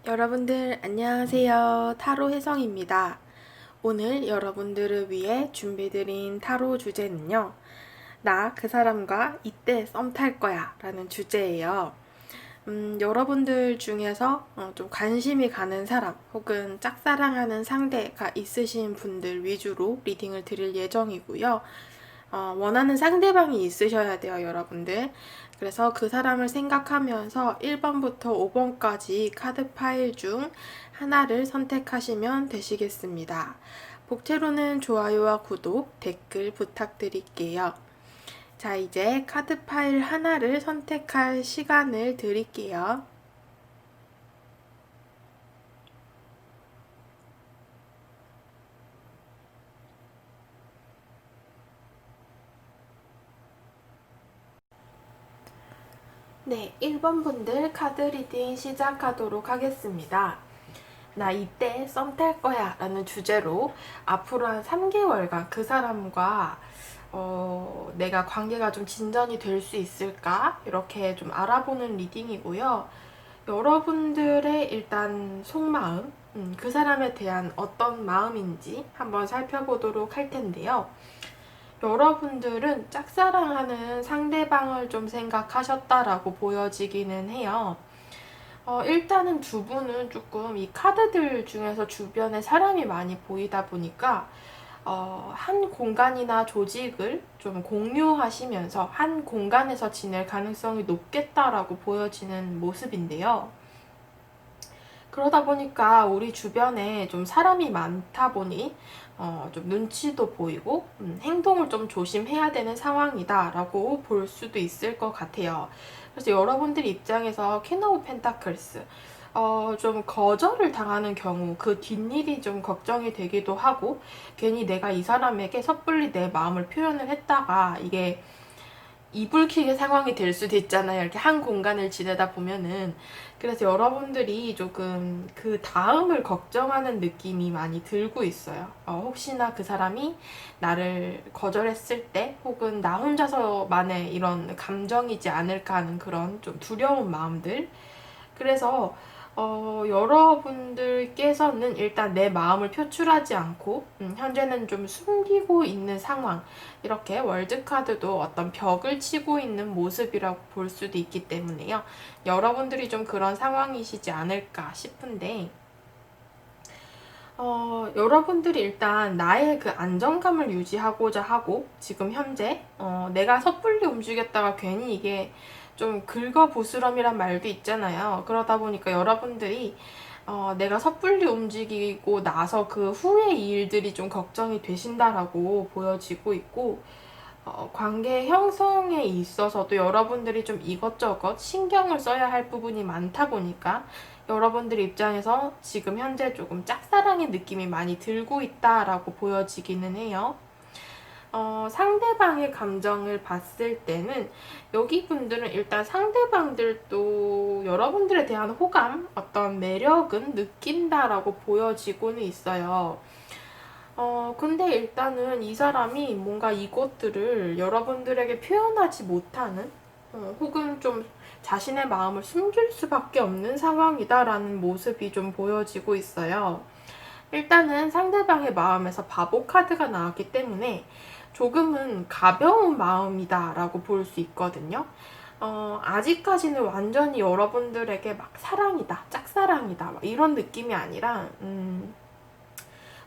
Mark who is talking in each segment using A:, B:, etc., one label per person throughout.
A: 여러분들 안녕하세요. 타로 혜성입니다. 오늘 여러분들을 위해 준비드린 타로 주제는요. 나 그 사람과 이때 썸 탈 거야 라는 주제예요. 여러분들 중에서 좀 관심이 가는 사람 혹은 짝사랑하는 상대가 있으신 분들 위주로 리딩을 드릴 예정이고요. 원하는 상대방이 있으셔야 돼요, 여러분들. 그래서 그 사람을 생각하면서 1번부터 5번까지 카드 파일 중 하나를 선택하시면 되시겠습니다. 복채로는 좋아요와 구독, 댓글 부탁드릴게요. 자, 이제 카드 파일 하나를 선택할 시간을 드릴게요. 네, 1번 분들 카드 리딩 시작하도록 하겠습니다. 나 이때 썸 탈 거야 라는 주제로 앞으로 한 3개월간 그 사람과 내가 관계가 좀 진전이 될 수 있을까 이렇게 좀 알아보는 리딩이고요. 여러분들의 일단 속마음, 그 사람에 대한 어떤 마음인지 한번 살펴보도록 할 텐데요. 여러분들은 짝사랑하는 상대방을 좀 생각하셨다라고 보여지기는 해요. 일단은 두 분은 조금 이 카드들 중에서 주변에 사람이 많이 보이다 보니까 한 공간이나 조직을 좀 공유하시면서 한 공간에서 지낼 가능성이 높겠다라고 보여지는 모습인데요. 그러다 보니까 우리 주변에 좀 사람이 많다 보니 좀 눈치도 보이고 행동을 좀 조심해야 되는 상황이다라고 볼 수도 있을 것 같아요. 그래서 여러분들 입장에서 퀸 오브 펜타클스 좀 거절을 당하는 경우 그 뒷일이 좀 걱정이 되기도 하고 괜히 내가 이 사람에게 섣불리 내 마음을 표현을 했다가 이게 이불킥의 상황이 될 수도 있잖아요. 이렇게 한 공간을 지내다 보면은. 그래서 여러분들이 조금 그 다음을 걱정하는 느낌이 많이 들고 있어요. 혹시나 그 사람이 나를 거절했을 때 혹은 나 혼자서만의 이런 감정이지 않을까 하는 그런 좀 두려운 마음들. 그래서 여러분들께서는 일단 내 마음을 표출하지 않고 현재는 좀 숨기고 있는 상황, 이렇게 월드카드도 어떤 벽을 치고 있는 모습이라고 볼 수도 있기 때문에요. 여러분들이 좀 그런 상황이시지 않을까 싶은데 여러분들이 일단 나의 그 안정감을 유지하고자 하고 지금 현재 내가 섣불리 움직였다가 괜히 이게 좀 긁어부스럼이란 말도 있잖아요. 그러다 보니까 여러분들이 내가 섣불리 움직이고 나서 그 후의 일들이 좀 걱정이 되신다라고 보여지고 있고 관계 형성에 있어서도 여러분들이 좀 이것저것 신경을 써야 할 부분이 많다 보니까 여러분들 입장에서 지금 현재 조금 짝사랑의 느낌이 많이 들고 있다라고 보여지기는 해요. 상대방의 감정을 봤을 때는 여기 분들은 일단 상대방들도 여러분들에 대한 호감, 어떤 매력은 느낀다라고 보여지고는 있어요. 근데 일단은 이 사람이 뭔가 이것들을 여러분들에게 표현하지 못하는, 혹은 좀 자신의 마음을 숨길 수밖에 없는 상황이다라는 모습이 좀 보여지고 있어요. 일단은 상대방의 마음에서 바보 카드가 나왔기 때문에 조금은 가벼운 마음이다라고 볼 수 있거든요. 아직까지는 완전히 여러분들에게 막 사랑이다, 짝사랑이다, 막 이런 느낌이 아니라,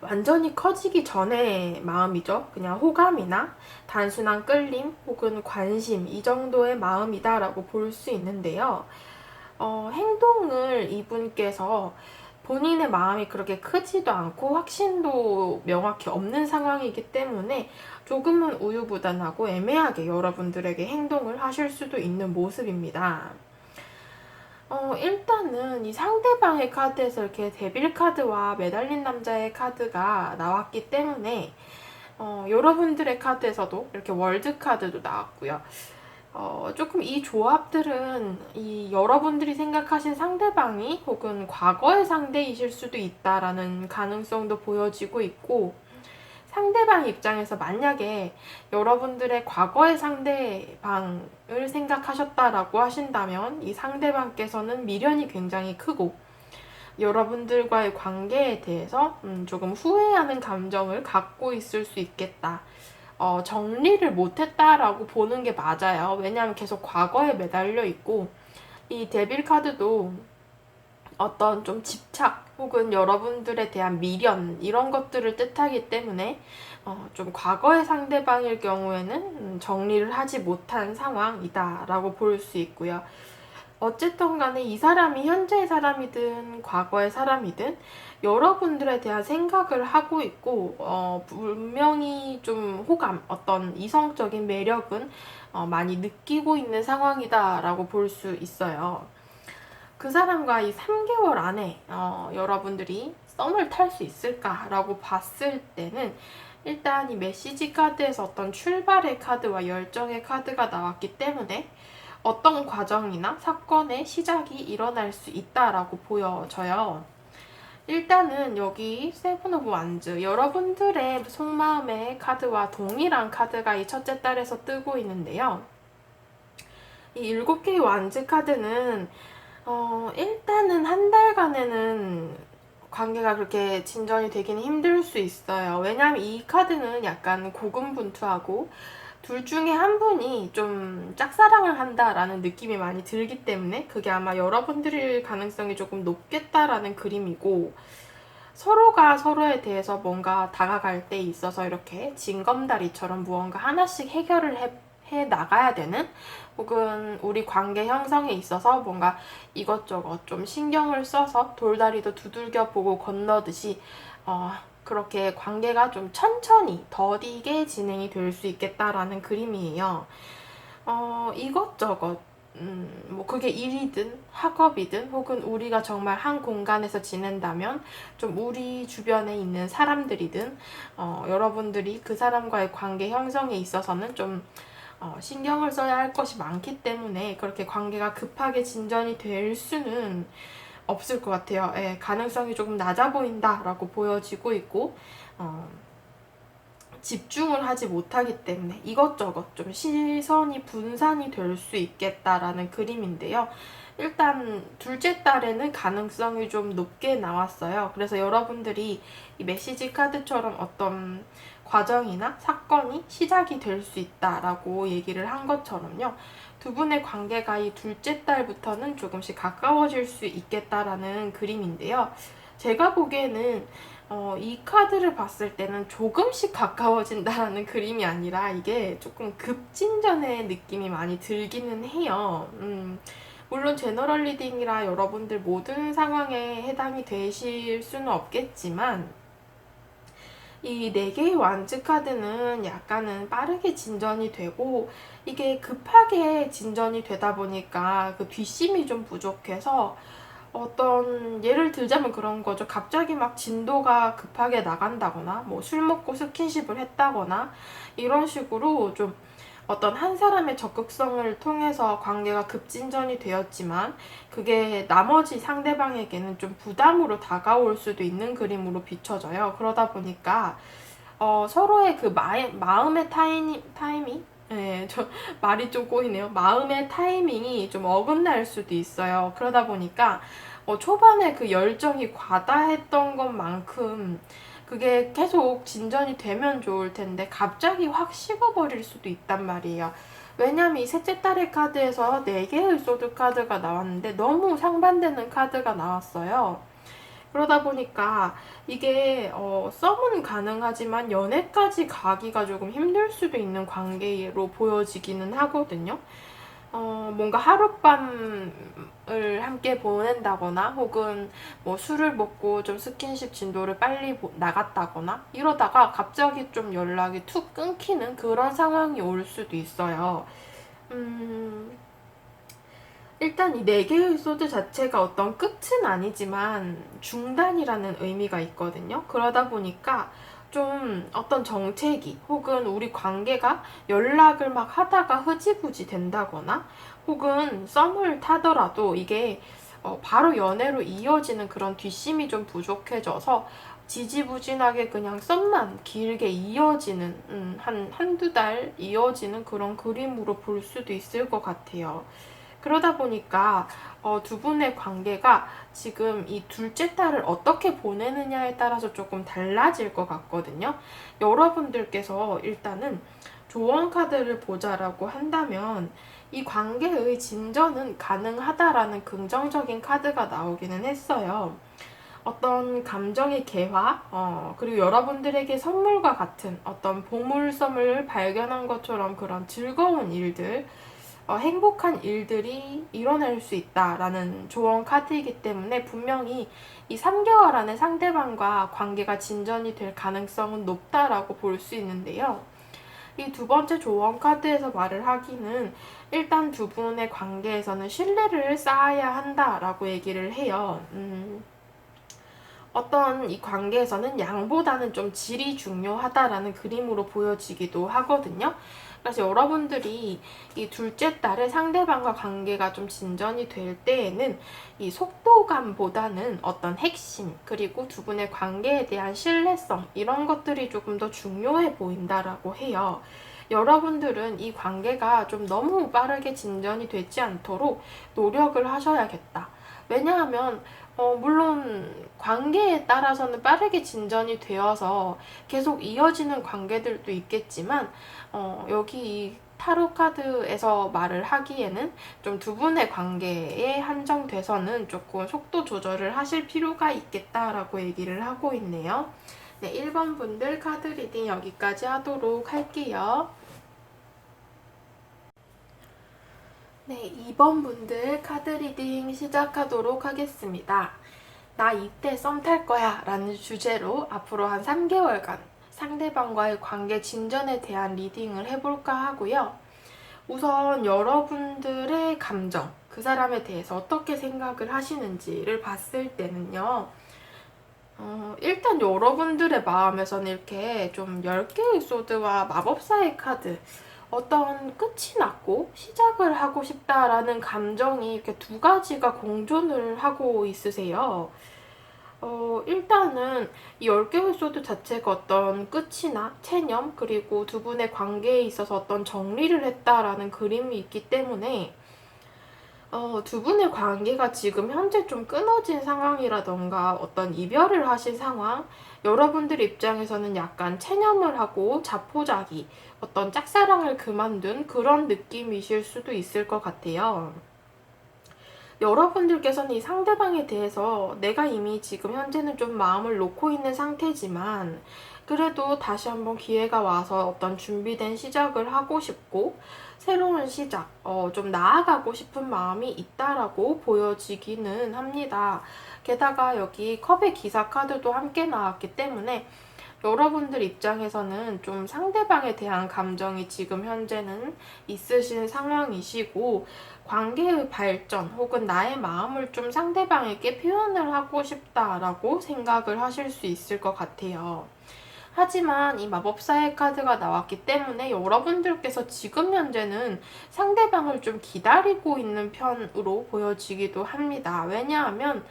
A: 완전히 커지기 전의 마음이죠. 그냥 호감이나 단순한 끌림 혹은 관심 이 정도의 마음이다라고 볼 수 있는데요. 행동을 이분께서 본인의 마음이 그렇게 크지도 않고 확신도 명확히 없는 상황이기 때문에 조금은 우유부단하고 애매하게 여러분들에게 행동을 하실 수도 있는 모습입니다. 일단은 이 상대방의 카드에서 이렇게 데빌 카드와 매달린 남자의 카드가 나왔기 때문에 여러분들의 카드에서도 이렇게 월드 카드도 나왔고요. 조금 이 조합들은 이 여러분들이 생각하신 상대방이 혹은 과거의 상대이실 수도 있다라는 가능성도 보여지고 있고, 상대방 입장에서 만약에 여러분들의 과거의 상대방을 생각하셨다라고 하신다면 이 상대방께서는 미련이 굉장히 크고 여러분들과의 관계에 대해서 조금 후회하는 감정을 갖고 있을 수 있겠다. 정리를 못했다라고 보는 게 맞아요. 왜냐하면 계속 과거에 매달려 있고, 이 데빌 카드도 어떤 좀 집착 혹은 여러분들에 대한 미련 이런 것들을 뜻하기 때문에 좀 과거의 상대방일 경우에는 정리를 하지 못한 상황이다 라고 볼 수 있고요. 어쨌든 간에 이 사람이 현재의 사람이든 과거의 사람이든 여러분들에 대한 생각을 하고 있고 분명히 좀 호감, 어떤 이성적인 매력은 많이 느끼고 있는 상황이다 라고 볼 수 있어요. 그 사람과 이 3개월 안에 여러분들이 썸을 탈 수 있을까라고 봤을 때는 일단 이 메시지 카드에서 어떤 출발의 카드와 열정의 카드가 나왔기 때문에 어떤 과정이나 사건의 시작이 일어날 수 있다라고 보여져요. 일단은 여기 세븐 오브 완즈, 여러분들의 속마음의 카드와 동일한 카드가 이 첫째 달에서 뜨고 있는데요. 이 7개의 완즈 카드는 일단은 한 달간에는 관계가 그렇게 진전이 되기는 힘들 수 있어요. 왜냐하면 이 카드는 약간 고군분투하고 둘 중에 한 분이 좀 짝사랑을 한다라는 느낌이 많이 들기 때문에 그게 아마 여러분들일 가능성이 조금 높겠다라는 그림이고, 서로가 서로에 대해서 뭔가 다가갈 때 있어서 이렇게 징검다리처럼 무언가 하나씩 해결을 해 나가야 되는, 혹은 우리 관계 형성에 있어서 뭔가 이것저것 좀 신경을 써서 돌다리도 두들겨 보고 건너듯이 그렇게 관계가 좀 천천히 더디게 진행이 될 수 있겠다라는 그림이에요. 이것저것 뭐 그게 일이든 학업이든 혹은 우리가 정말 한 공간에서 지낸다면 좀 우리 주변에 있는 사람들이든 여러분들이 그 사람과의 관계 형성에 있어서는 좀 신경을 써야 할 것이 많기 때문에 그렇게 관계가 급하게 진전이 될 수는 없을 것 같아요. 예, 가능성이 조금 낮아 보인다라고 보여지고 있고, 집중을 하지 못하기 때문에 이것저것 좀 시선이 분산이 될 수 있겠다라는 그림인데요. 일단 둘째 달에는 가능성이 좀 높게 나왔어요. 그래서 여러분들이 이 메시지 카드처럼 어떤 과정이나 사건이 시작이 될 수 있다라고 얘기를 한 것처럼요. 두 분의 관계가 이 둘째 달부터는 조금씩 가까워질 수 있겠다라는 그림인데요. 제가 보기에는 이 카드를 봤을 때는 조금씩 가까워진다라는 그림이 아니라 이게 조금 급진전의 느낌이 많이 들기는 해요. 물론 제너럴 리딩이라 여러분들 모든 상황에 해당이 되실 수는 없겠지만, 이 4개의 완즈 카드는 약간은 빠르게 진전이 되고, 이게 급하게 진전이 되다 보니까 그 뒷심이 좀 부족해서 어떤 예를 들자면 그런 거죠. 갑자기 막 진도가 급하게 나간다거나 뭐 술 먹고 스킨십을 했다거나 이런 식으로 좀 어떤 한 사람의 적극성을 통해서 관계가 급진전이 되었지만 그게 나머지 상대방에게는 좀 부담으로 다가올 수도 있는 그림으로 비춰져요. 그러다 보니까 서로의 그 마음의 타이밍? 네, 말이 좀 꼬이네요. 마음의 타이밍이 좀 어긋날 수도 있어요. 그러다 보니까 초반에 그 열정이 과다했던 것만큼 그게 계속 진전이 되면 좋을 텐데 갑자기 확 식어버릴 수도 있단 말이에요. 왜냐면 이 셋째 딸의 카드에서 4개의 소드 카드가 나왔는데 너무 상반되는 카드가 나왔어요. 그러다 보니까 이게 썸은 가능하지만 연애까지 가기가 조금 힘들 수도 있는 관계로 보여지기는 하거든요. 뭔가 하룻밤을 함께 보낸다거나 혹은 뭐 술을 먹고 좀 스킨십 진도를 빨리 나갔다거나 이러다가 갑자기 좀 연락이 툭 끊기는 그런 상황이 올 수도 있어요. 일단 이 4개의 소드 자체가 어떤 끝은 아니지만 중단이라는 의미가 있거든요. 그러다 보니까 좀 어떤 정체기 혹은 우리 관계가 연락을 막 하다가 흐지부지 된다거나 혹은 썸을 타더라도 이게 바로 연애로 이어지는 그런 뒷심이 좀 부족해져서 지지부진하게 그냥 썸만 길게 이어지는 한두 달 이어지는 그런 그림으로 볼 수도 있을 것 같아요. 그러다 보니까 두 분의 관계가 지금 이 둘째 달을 어떻게 보내느냐에 따라서 조금 달라질 것 같거든요. 여러분들께서 일단은 조언 카드를 보자라고 한다면 이 관계의 진전은 가능하다라는 긍정적인 카드가 나오기는 했어요. 어떤 감정의 개화, 그리고 여러분들에게 선물과 같은 어떤 보물섬을 발견한 것처럼 그런 즐거운 일들, 행복한 일들이 일어날 수 있다라는 조언 카드이기 때문에 분명히 이 3개월 안에 상대방과 관계가 진전이 될 가능성은 높다라고 볼 수 있는데요. 이 두 번째 조언 카드에서 말을 하기는 일단 두 분의 관계에서는 신뢰를 쌓아야 한다라고 얘기를 해요. 어떤 이 관계에서는 양보다는 좀 질이 중요하다라는 그림으로 보여지기도 하거든요. 그래서 여러분들이 이 둘째 달에 상대방과 관계가 좀 진전이 될 때에는 이 속도감보다는 어떤 핵심, 그리고 두 분의 관계에 대한 신뢰성, 이런 것들이 조금 더 중요해 보인다라고 해요. 여러분들은 이 관계가 좀 너무 빠르게 진전이 되지 않도록 노력을 하셔야겠다. 왜냐하면 물론 관계에 따라서는 빠르게 진전이 되어서 계속 이어지는 관계들도 있겠지만 여기 이 타로 카드에서 말을 하기에는 좀 두 분의 관계에 한정돼서는 조금 속도 조절을 하실 필요가 있겠다라고 얘기를 하고 있네요. 네, 1번 분들 카드 리딩 여기까지 하도록 할게요. 네, 2번 분들 카드 리딩 시작하도록 하겠습니다. 나 이때 썸 탈 거야 라는 주제로 앞으로 한 3개월간 상대방과의 관계 진전에 대한 리딩을 해볼까 하고요. 우선 여러분들의 감정, 그 사람에 대해서 어떻게 생각을 하시는지를 봤을 때는요. 일단 여러분들의 마음에서는 이렇게 좀 10개의 소드와 마법사의 카드, 어떤 끝이 났고 시작을 하고 싶다라는 감정이 이렇게 두 가지가 공존을 하고 있으세요. 일단은 이 10개의 소드 자체가 어떤 끝이나 체념, 그리고 두 분의 관계에 있어서 어떤 정리를 했다라는 그림이 있기 때문에 두 분의 관계가 지금 현재 좀 끊어진 상황이라던가 어떤 이별을 하신 상황, 여러분들 입장에서는 약간 체념을 하고 자포자기, 어떤 짝사랑을 그만둔 그런 느낌이실 수도 있을 것 같아요. 여러분들께서는 이 상대방에 대해서 내가 이미 지금 현재는 좀 마음을 놓고 있는 상태지만 그래도 다시 한번 기회가 와서 어떤 준비된 시작을 하고 싶고 새로운 시작, 좀 나아가고 싶은 마음이 있다라고 보여지기는 합니다. 게다가 여기 컵의 기사 카드도 함께 나왔기 때문에 여러분들 입장에서는 좀 상대방에 대한 감정이 지금 현재는 있으신 상황이시고 관계의 발전 혹은 나의 마음을 좀 상대방에게 표현을 하고 싶다라고 생각을 하실 수 있을 것 같아요. 하지만 이 마법사의 카드가 나왔기 때문에 여러분들께서 지금 현재는 상대방을 좀 기다리고 있는 편으로 보여지기도 합니다. 왜냐하면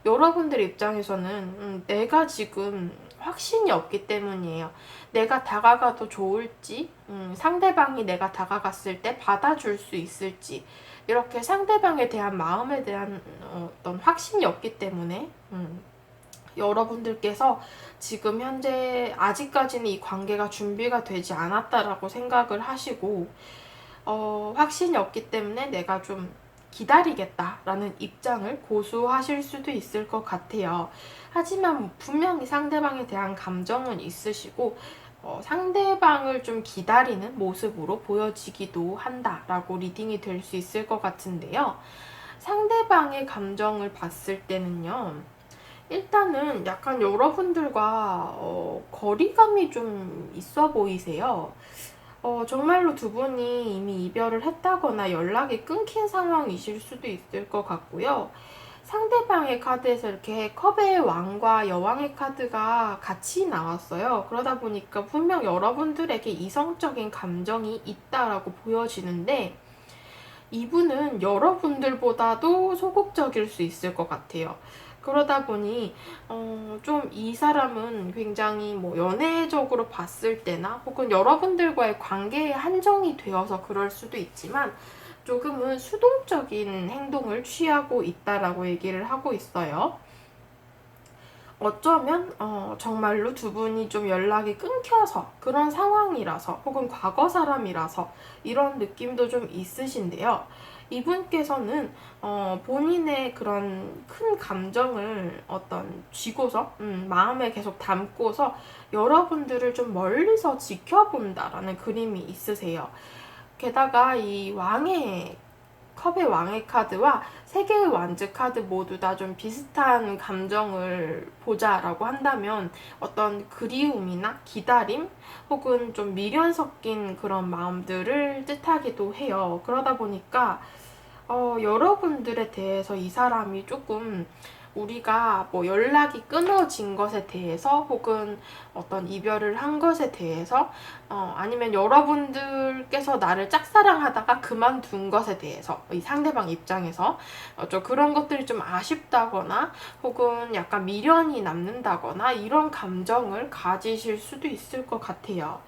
A: 여러분들 입장에서는 내가 지금 확신이 없기 때문이에요. 내가 다가가도 좋을지, 상대방이 내가 다가갔을 때 받아줄 수 있을지, 이렇게 상대방에 대한 마음에 대한 어떤 확신이 없기 때문에 여러분들께서 지금 현재 아직까지는 이 관계가 준비가 되지 않았다라고 생각을 하시고 확신이 없기 때문에 내가 좀 기다리겠다라는 입장을 고수하실 수도 있을 것 같아요. 하지만 분명히 상대방에 대한 감정은 있으시고 상대방을 좀 기다리는 모습으로 보여지기도 한다라고 리딩이 될 수 있을 것 같은데요. 상대방의 감정을 봤을 때는요. 일단은 약간 여러분들과 거리감이 좀 있어 보이세요. 정말로 두 분이 이미 이별을 했다거나 연락이 끊긴 상황이실 수도 있을 것 같고요. 상대방의 카드에서 이렇게 컵의 왕과 여왕의 카드가 같이 나왔어요. 그러다 보니까 분명 여러분들에게 이성적인 감정이 있다라고 보여지는데 이분은 여러분들보다도 소극적일 수 있을 것 같아요. 그러다 보니 좀 이 사람은 굉장히 뭐 연애적으로 봤을 때나 혹은 여러분들과의 관계에 한정이 되어서 그럴 수도 있지만 조금은 수동적인 행동을 취하고 있다라고 얘기를 하고 있어요. 어쩌면 정말로 두 분이 좀 연락이 끊겨서 그런 상황이라서 혹은 과거 사람이라서 이런 느낌도 좀 있으신데요. 이분께서는 본인의 그런 큰 감정을 어떤 쥐고서 마음에 계속 담고서 여러분들을 좀 멀리서 지켜본다라는 그림이 있으세요. 게다가 이 컵의 왕의 카드와 세 개의 완즈 카드 모두 다 좀 비슷한 감정을 보자라고 한다면 어떤 그리움이나 기다림 혹은 좀 미련 섞인 그런 마음들을 뜻하기도 해요. 그러다 보니까 여러분들에 대해서 이 사람이 조금 우리가 뭐 연락이 끊어진 것에 대해서 혹은 어떤 이별을 한 것에 대해서 아니면 여러분들께서 나를 짝사랑하다가 그만둔 것에 대해서 이 상대방 입장에서 좀 그런 것들이 좀 아쉽다거나 혹은 약간 미련이 남는다거나 이런 감정을 가지실 수도 있을 것 같아요.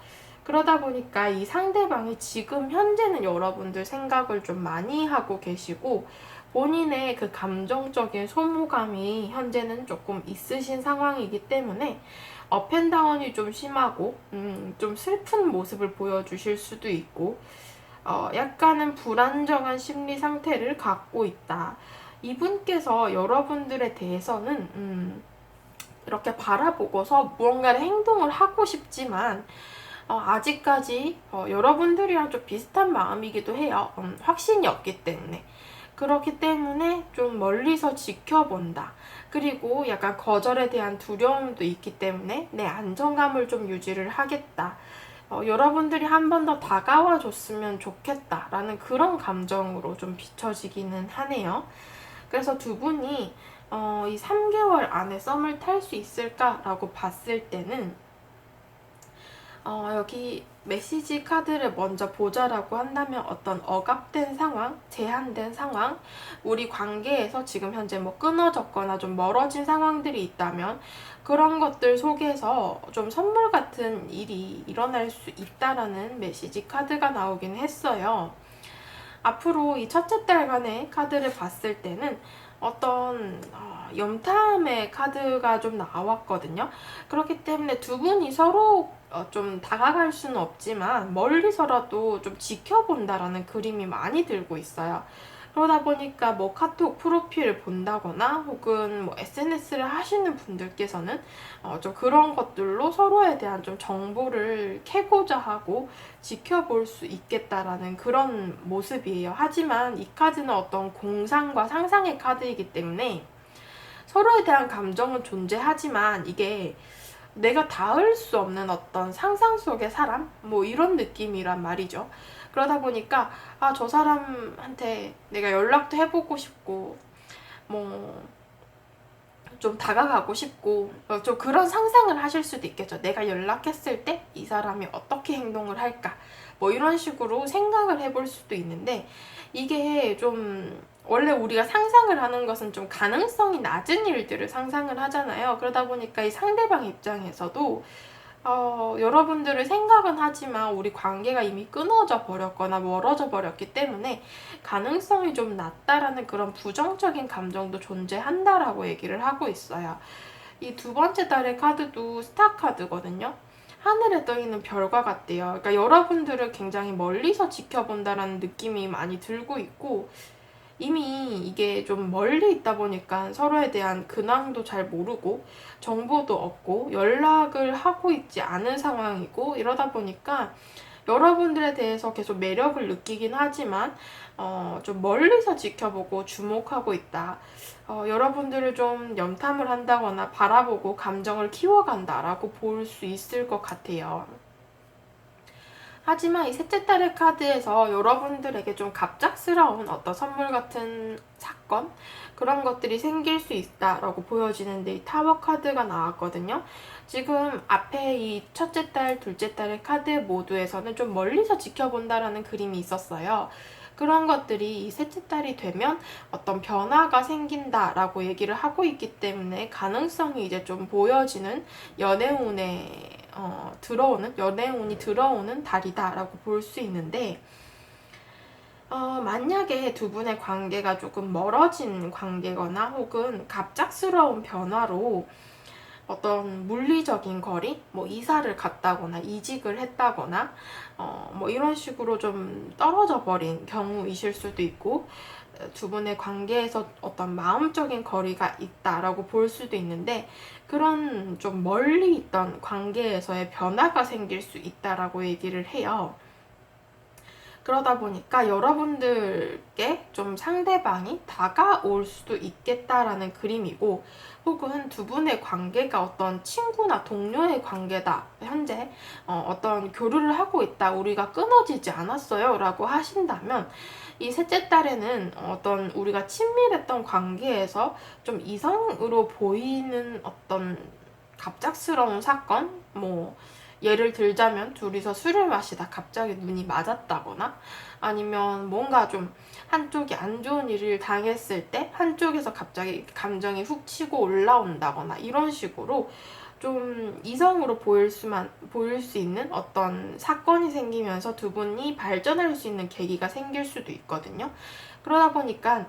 A: 그러다 보니까 이 상대방이 지금 현재는 여러분들 생각을 좀 많이 하고 계시고 본인의 그 감정적인 소모감이 현재는 조금 있으신 상황이기 때문에 업앤다운이 좀 심하고 좀 슬픈 모습을 보여주실 수도 있고 약간은 불안정한 심리 상태를 갖고 있다. 이분께서 여러분들에 대해서는 이렇게 바라보고서 무언가를 행동을 하고 싶지만 아직까지 여러분들이랑 좀 비슷한 마음이기도 해요. 확신이 없기 때문에. 그렇기 때문에 좀 멀리서 지켜본다. 그리고 약간 거절에 대한 두려움도 있기 때문에 내 안정감을 좀 유지를 하겠다. 여러분들이 한 번 더 다가와 줬으면 좋겠다라는 그런 감정으로 좀 비춰지기는 하네요. 그래서 두 분이 이 3개월 안에 썸을 탈 수 있을까라고 봤을 때는 여기 메시지 카드를 먼저 보자라고 한다면 어떤 억압된 상황, 제한된 상황, 우리 관계에서 지금 현재 뭐 끊어졌거나 좀 멀어진 상황들이 있다면 그런 것들 속에서 좀 선물 같은 일이 일어날 수 있다라는 메시지 카드가 나오긴 했어요. 앞으로 이 첫째 달간의 카드를 봤을 때는 어떤 염탐의 카드가 좀 나왔거든요. 그렇기 때문에 두 분이 서로 좀 다가갈 수는 없지만 멀리서라도 좀 지켜본다라는 그림이 많이 들고 있어요. 그러다 보니까 뭐 카톡 프로필을 본다거나 혹은 뭐 SNS를 하시는 분들께서는 좀 그런 것들로 서로에 대한 좀 정보를 캐고자 하고 지켜볼 수 있겠다라는 그런 모습이에요. 하지만 이 카드는 어떤 공상과 상상의 카드이기 때문에 서로에 대한 감정은 존재하지만 이게 내가 닿을 수 없는 어떤 상상 속의 사람? 뭐 이런 느낌이란 말이죠. 그러다 보니까 저 사람한테 내가 연락도 해보고 싶고 뭐 좀 다가가고 싶고 좀 그런 상상을 하실 수도 있겠죠. 내가 연락했을 때 이 사람이 어떻게 행동을 할까? 뭐 이런 식으로 생각을 해볼 수도 있는데 이게 좀 원래 우리가 상상을 하는 것은 좀 가능성이 낮은 일들을 상상을 하잖아요. 그러다 보니까 이 상대방 입장에서도 여러분들을 생각은 하지만 우리 관계가 이미 끊어져 버렸거나 멀어져 버렸기 때문에 가능성이 좀 낮다라는 그런 부정적인 감정도 존재한다라고 얘기를 하고 있어요. 이 두 번째 달의 카드도 스타 카드거든요. 하늘에 떠 있는 별과 같대요. 그러니까 여러분들을 굉장히 멀리서 지켜본다라는 느낌이 많이 들고 있고 이미 이게 좀 멀리 있다 보니까 서로에 대한 근황도 잘 모르고 정보도 없고 연락을 하고 있지 않은 상황이고 이러다 보니까 여러분들에 대해서 계속 매력을 느끼긴 하지만 좀 멀리서 지켜보고 주목하고 있다. 여러분들을 좀 염탐을 한다거나 바라보고 감정을 키워간다라고 볼 수 있을 것 같아요. 하지만 이 셋째 달의 카드에서 여러분들에게 좀 갑작스러운 어떤 선물 같은 사건 그런 것들이 생길 수 있다라고 보여지는데 이 타워 카드가 나왔거든요. 지금 앞에 이 첫째 달, 둘째 달의 카드 모두에서는 좀 멀리서 지켜본다라는 그림이 있었어요. 그런 것들이 이 셋째 달이 되면 어떤 변화가 생긴다라고 얘기를 하고 있기 때문에 가능성이 이제 좀 보여지는 연애운에 연애운이 들어오는 달이다라고 볼 수 있는데 만약에 두 분의 관계가 조금 멀어진 관계거나 혹은 갑작스러운 변화로 어떤 물리적인 거리, 뭐 이사를 갔다거나 이직을 했다거나 뭐 이런 식으로 좀 떨어져 버린 경우이실 수도 있고, 두 분의 관계에서 어떤 마음적인 거리가 있다라고 볼 수도 있는데, 그런 좀 멀리 있던 관계에서의 변화가 생길 수 있다라고 얘기를 해요. 그러다 보니까 여러분들께 좀 상대방이 다가올 수도 있겠다라는 그림이고, 혹은 두 분의 관계가 어떤 친구나 동료의 관계다, 현재 어떤 교류를 하고 있다, 우리가 끊어지지 않았어요 라고 하신다면, 이 셋째 딸에는 어떤 우리가 친밀했던 관계에서 좀 이성으로 보이는 어떤 갑작스러운 사건, 뭐 예를 들자면 둘이서 술을 마시다 갑자기 눈이 맞았다거나, 아니면 뭔가 좀 한쪽이 안 좋은 일을 당했을 때 한쪽에서 갑자기 감정이 훅 치고 올라온다거나, 이런 식으로 좀 이성으로 보일 수 있는 어떤 사건이 생기면서 두 분이 발전할 수 있는 계기가 생길 수도 있거든요. 그러다 보니까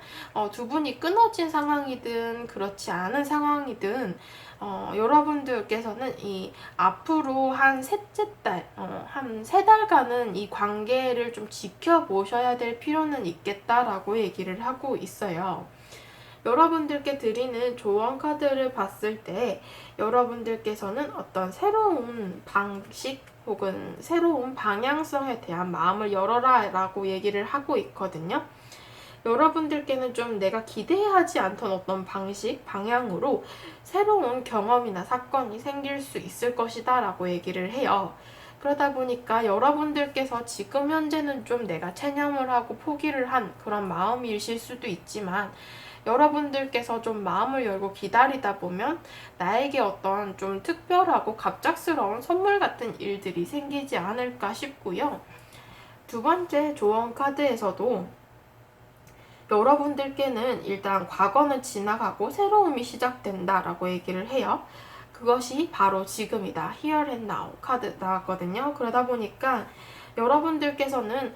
A: 두 분이 끊어진 상황이든 그렇지 않은 상황이든 여러분들께서는 이 앞으로 한 셋째 달, 한 3달간은 이 관계를 좀 지켜보셔야 될 필요는 있겠다라고 얘기를 하고 있어요. 여러분들께 드리는 조언 카드를 봤을 때 여러분들께서는 어떤 새로운 방식 혹은 새로운 방향성에 대한 마음을 열어라 라고 얘기를 하고 있거든요. 여러분들께는 좀 내가 기대하지 않던 어떤 방식, 방향으로 새로운 경험이나 사건이 생길 수 있을 것이다 라고 얘기를 해요. 그러다 보니까 여러분들께서 지금 현재는 좀 내가 체념을 하고 포기를 한 그런 마음이실 수도 있지만, 여러분들께서 좀 마음을 열고 기다리다 보면 나에게 어떤 좀 특별하고 갑작스러운 선물 같은 일들이 생기지 않을까 싶고요. 두 번째 조언 카드에서도 여러분들께는 일단 과거는 지나가고 새로움이 시작된다라고 얘기를 해요. 그것이 바로 지금이다. Here and Now 카드 나왔거든요. 그러다 보니까 여러분들께서는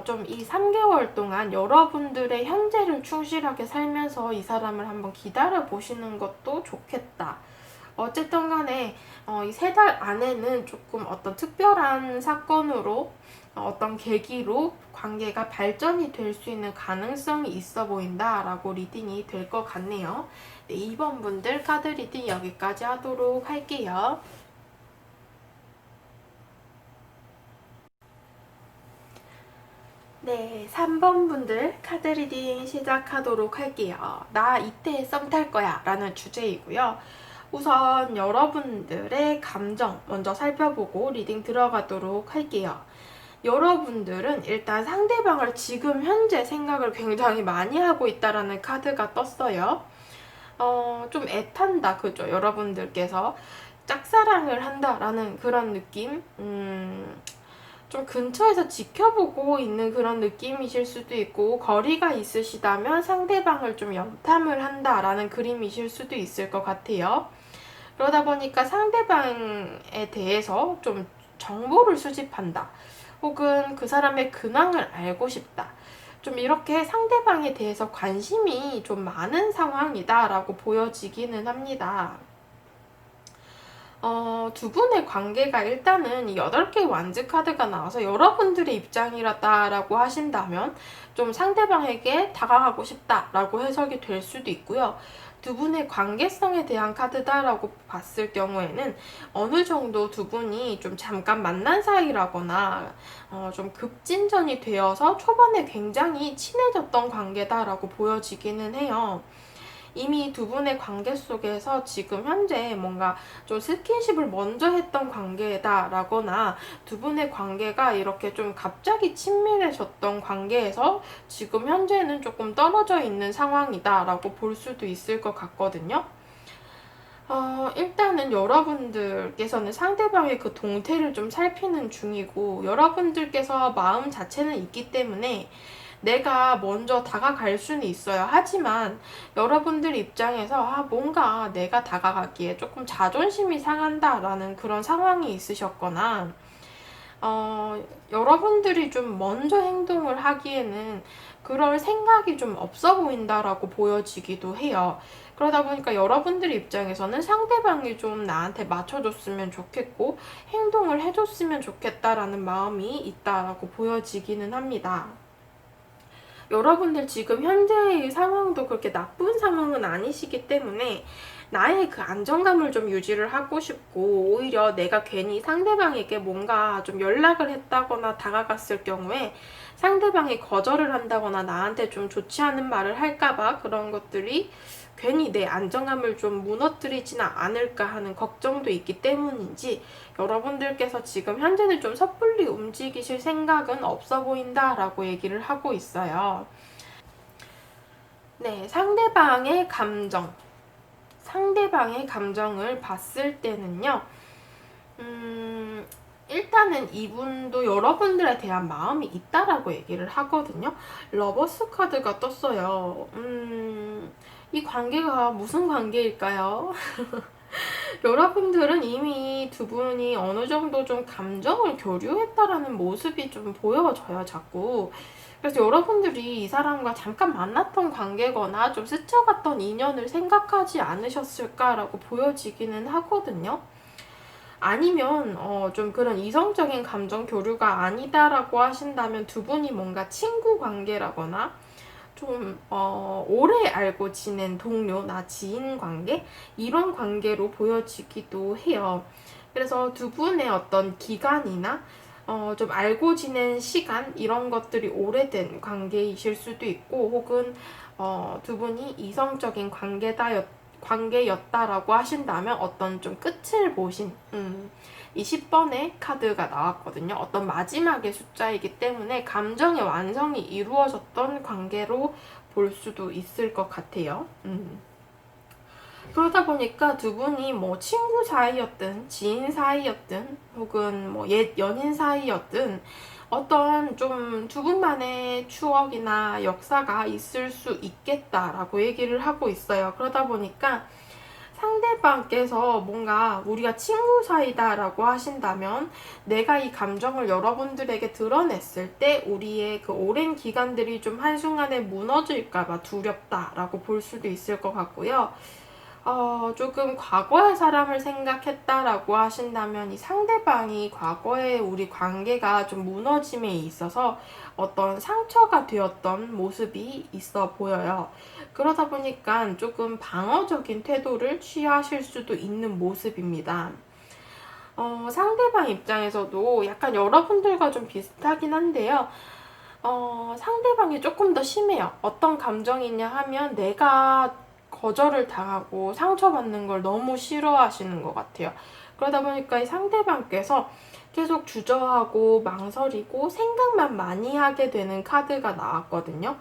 A: 좀 이 3개월 동안 여러분들의 현재를 충실하게 살면서 이 사람을 한번 기다려 보시는 것도 좋겠다. 어쨌든 간에 이 3달 안에는 조금 어떤 특별한 사건으로 어떤 계기로 관계가 발전이 될 수 있는 가능성이 있어 보인다라고 리딩이 될 것 같네요. 네, 2번 분들 카드 리딩 여기까지 하도록 할게요. 네, 3번 분들 카드 리딩 시작하도록 할게요. 나 이때 썸 탈 거야 라는 주제이고요. 우선 여러분들의 감정 먼저 살펴보고 리딩 들어가도록 할게요. 여러분들은 일단 상대방을 지금 현재 생각을 굉장히 많이 하고 있다라는 카드가 떴어요. 좀 애탄다, 그죠? 여러분들께서 짝사랑을 한다라는 그런 느낌? 좀 근처에서 지켜보고 있는 그런 느낌이실 수도 있고, 거리가 있으시다면 상대방을 좀 염탐을 한다라는 그림이실 수도 있을 것 같아요. 그러다 보니까 상대방에 대해서 좀 정보를 수집한다. 혹은 그 사람의 근황을 알고 싶다. 좀 이렇게 상대방에 대해서 관심이 좀 많은 상황이다라고 보여지기는 합니다. 두 분의 관계가 일단은 이 8개 완즈 카드가 나와서 여러분들의 입장이라고 하신다면 좀 상대방에게 다가가고 싶다라고 해석이 될 수도 있고요. 두 분의 관계성에 대한 카드다라고 봤을 경우에는 어느 정도 두 분이 좀 잠깐 만난 사이라거나 좀 급진전이 되어서 초반에 굉장히 친해졌던 관계다라고 보여지기는 해요. 이미 두 분의 관계 속에서 지금 현재 뭔가 좀 스킨십을 먼저 했던 관계다라거나, 두 분의 관계가 이렇게 좀 갑자기 친밀해졌던 관계에서 지금 현재는 조금 떨어져 있는 상황이다라고 볼 수도 있을 것 같거든요. 일단은 여러분들께서는 상대방의 그 동태를 좀 살피는 중이고, 여러분들께서 마음 자체는 있기 때문에 내가 먼저 다가갈 수는 있어요. 하지만 여러분들 입장에서 뭔가 내가 다가가기에 조금 자존심이 상한다라는 그런 상황이 있으셨거나, 여러분들이 좀 먼저 행동을 하기에는 그럴 생각이 좀 없어 보인다라고 보여지기도 해요. 그러다 보니까 여러분들 입장에서는 상대방이 좀 나한테 맞춰줬으면 좋겠고 행동을 해줬으면 좋겠다라는 마음이 있다라고 보여지기는 합니다. 여러분들 지금 현재의 상황도 그렇게 나쁜 상황은 아니시기 때문에 나의 그 안정감을 좀 유지를 하고 싶고, 오히려 내가 괜히 상대방에게 뭔가 좀 연락을 했다거나 다가갔을 경우에 상대방이 거절을 한다거나 나한테 좀 좋지 않은 말을 할까봐 그런 것들이 괜히 내 안정감을 좀 무너뜨리지는 않을까 하는 걱정도 있기 때문인지 여러분들께서 지금 현재는 좀 섣불리 움직이실 생각은 없어 보인다라고 얘기를 하고 있어요. 네, 상대방의 감정을 봤을 때는요, 일단은 이분도 여러분들에 대한 마음이 있다라고 얘기를 하거든요. 러버스 카드가 떴어요. 이 관계가 무슨 관계일까요? 여러분들은 이미 두 분이 어느 정도 좀 감정을 교류했다라는 모습이 좀 보여져요, 자꾸. 그래서 여러분들이 이 사람과 잠깐 만났던 관계거나 좀 스쳐갔던 인연을 생각하지 않으셨을까라고 보여지기는 하거든요. 아니면 좀 그런 이성적인 감정 교류가 아니다라고 하신다면 두 분이 뭔가 친구 관계라거나 좀 오래 알고 지낸 동료나 지인 관계 이런 관계로 보여지기도 해요. 그래서 두 분의 어떤 기간이나 좀 알고 지낸 시간 이런 것들이 오래된 관계이실 수도 있고, 혹은 두 분이 이성적인 관계였다라고 하신다면 어떤 좀 끝을 보신 이 10번의 카드가 나왔거든요. 어떤 마지막의 숫자이기 때문에 감정의 완성이 이루어졌던 관계로 볼 수도 있을 것 같아요. 그러다 보니까 두 분이 뭐 친구 사이였든 지인 사이였든 혹은 뭐 옛 연인 사이였든 어떤 좀 두 분만의 추억이나 역사가 있을 수 있겠다라고 얘기를 하고 있어요. 그러다 보니까 상대방께서 뭔가 우리가 친구 사이다라고 하신다면 내가 이 감정을 여러분들에게 드러냈을 때 우리의 그 오랜 기간들이 좀 한순간에 무너질까봐 두렵다라고 볼 수도 있을 것 같고요. 조금 과거의 사람을 생각했다라고 하신다면 이 상대방이 과거에 우리 관계가 좀 무너짐에 있어서 어떤 상처가 되었던 모습이 있어 보여요. 그러다 보니까 조금 방어적인 태도를 취하실 수도 있는 모습입니다. 상대방 입장에서도 약간 여러분들과 좀 비슷하긴 한데요. 상대방이 조금 더 심해요. 어떤 감정이냐 하면 내가 거절을 당하고 상처받는 걸 너무 싫어하시는 것 같아요. 그러다 보니까 이 상대방께서 계속 주저하고 망설이고 생각만 많이 하게 되는 카드가 나왔거든요.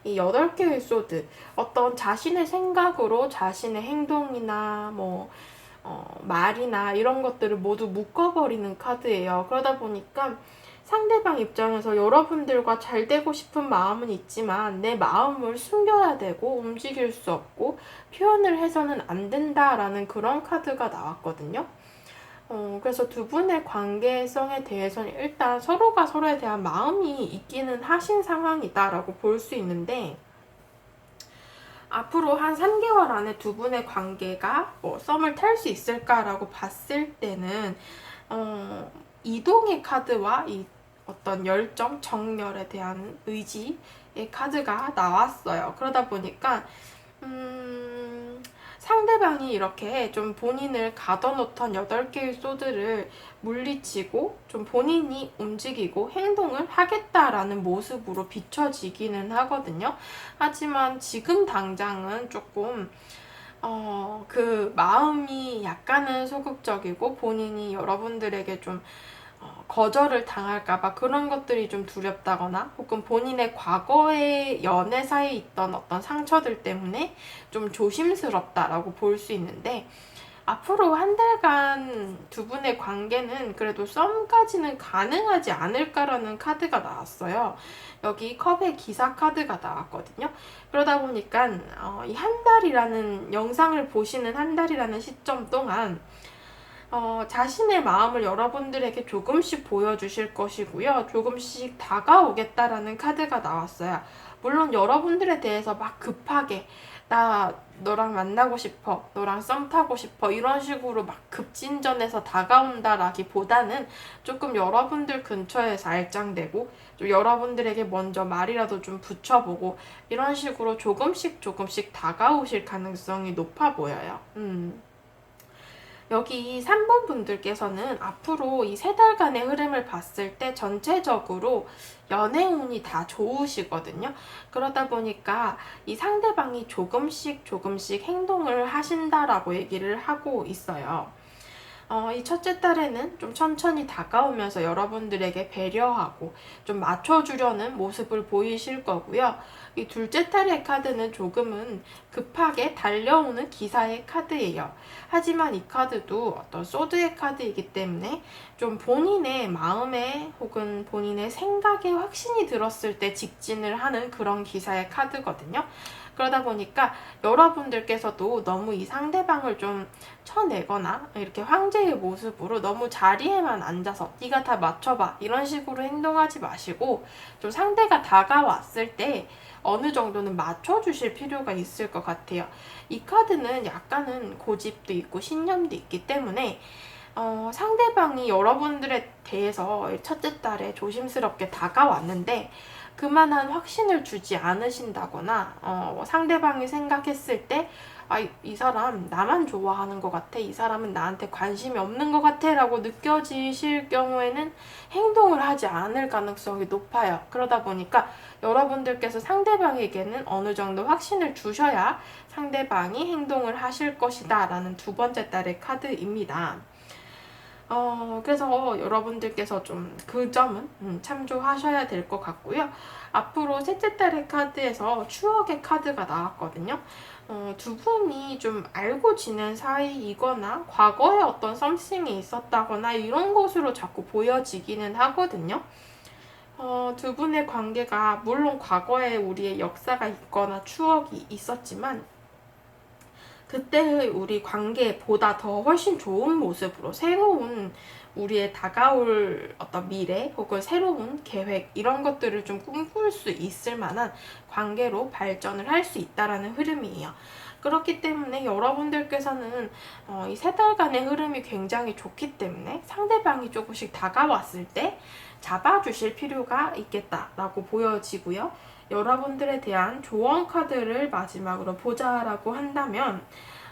A: 이 8개의 소드, 어떤 자신의 생각으로 자신의 행동이나 말이나 이런 것들을 모두 묶어버리는 카드예요. 그러다 보니까 상대방 입장에서 여러분들과 잘 되고 싶은 마음은 있지만 내 마음을 숨겨야 되고 움직일 수 없고 표현을 해서는 안 된다라는 그런 카드가 나왔거든요. 그래서 두 분의 관계성에 대해서는 일단 서로가 서로에 대한 마음이 있기는 하신 상황이다라고 볼 수 있는데, 앞으로 한 3개월 안에 두 분의 관계가 썸을 탈 수 있을까라고 봤을 때는 이동의 카드와 이 어떤 열정, 정열에 대한 의지의 카드가 나왔어요. 그러다 보니까 상대방이 이렇게 좀 본인을 가둬놓던 8개의 소드를 물리치고 좀 본인이 움직이고 행동을 하겠다라는 모습으로 비춰지기는 하거든요. 하지만 지금 당장은 조금 그 마음이 약간은 소극적이고 본인이 여러분들에게 좀 거절을 당할까봐 그런 것들이 좀 두렵다거나 혹은 본인의 과거의 연애사에 있던 어떤 상처들 때문에 좀 조심스럽다라고 볼 수 있는데, 앞으로 한 달간 두 분의 관계는 그래도 썸까지는 가능하지 않을까라는 카드가 나왔어요. 여기 컵의 기사 카드가 나왔거든요. 그러다 보니까 이 한 달이라는 영상을 보시는 한 달이라는 시점 동안 자신의 마음을 여러분들에게 조금씩 보여주실 것이고요. 조금씩 다가오겠다라는 카드가 나왔어요. 물론 여러분들에 대해서 막 급하게 나 너랑 만나고 싶어, 너랑 썸 타고 싶어 이런 식으로 막 급진전해서 다가온다라기보다는 조금 여러분들 근처에서 알짱대고 좀 여러분들에게 먼저 말이라도 좀 붙여보고 이런 식으로 조금씩 다가오실 가능성이 높아 보여요. 여기 3번 분들께서는 앞으로 이 3달간의 흐름을 봤을 때 전체적으로 연애운이 다 좋으시거든요. 그러다 보니까 이 상대방이 조금씩 행동을 하신다라고 얘기를 하고 있어요. 이 첫째 딸에는 좀 천천히 다가오면서 여러분들에게 배려하고 좀 맞춰주려는 모습을 보이실 거고요. 이 둘째 딸의 카드는 조금은 급하게 달려오는 기사의 카드예요. 하지만 이 카드도 어떤 소드의 카드이기 때문에 좀 본인의 마음에 혹은 본인의 생각에 확신이 들었을 때 직진을 하는 그런 기사의 카드거든요. 그러다 보니까 여러분들께서도 너무 이 상대방을 좀 쳐내거나 이렇게 황제의 모습으로 너무 자리에만 앉아서 네가 다 맞춰봐 이런 식으로 행동하지 마시고 좀 상대가 다가왔을 때 어느 정도는 맞춰주실 필요가 있을 것 같아요. 이 카드는 약간은 고집도 있고 신념도 있기 때문에 상대방이 여러분들에 대해서 첫째 딸에 조심스럽게 다가왔는데 그만한 확신을 주지 않으신다거나 상대방이 생각했을 때 이 사람 나만 좋아하는 것 같아, 이 사람은 나한테 관심이 없는 것 같아 라고 느껴지실 경우에는 행동을 하지 않을 가능성이 높아요. 그러다 보니까 여러분들께서 상대방에게는 어느 정도 확신을 주셔야 상대방이 행동을 하실 것이다 라는 두 번째 딸의 카드입니다. 그래서 여러분들께서 좀 그 점은 참조하셔야 될 것 같고요. 앞으로 셋째 딸의 카드에서 추억의 카드가 나왔거든요. 두 분이 좀 알고 지낸 사이이거나 과거에 어떤 썸씽이 있었다거나 이런 것으로 자꾸 보여지기는 하거든요. 두 분의 관계가 물론 과거에 우리의 역사가 있거나 추억이 있었지만 그때의 우리 관계보다 더 훨씬 좋은 모습으로 새로운 우리의 다가올 어떤 미래 혹은 새로운 계획 이런 것들을 좀 꿈꿀 수 있을 만한 관계로 발전을 할 수 있다라는 흐름이에요. 그렇기 때문에 여러분들께서는 이 3달간의 흐름이 굉장히 좋기 때문에 상대방이 조금씩 다가왔을 때 잡아주실 필요가 있겠다라고 보여지고요. 여러분들에 대한 조언 카드를 마지막으로 보자라고 한다면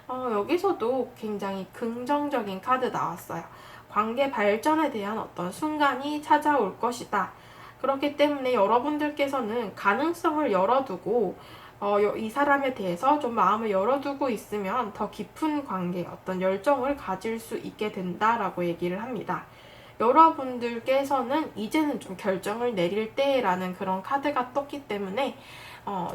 A: 여기서도 굉장히 긍정적인 카드 나왔어요. 관계 발전에 대한 어떤 순간이 찾아올 것이다. 그렇기 때문에 여러분들께서는 가능성을 열어두고 이 사람에 대해서 좀 마음을 열어두고 있으면 더 깊은 관계, 어떤 열정을 가질 수 있게 된다라고 얘기를 합니다. 여러분들께서는 이제는 좀 결정을 내릴 때라는 그런 카드가 떴기 때문에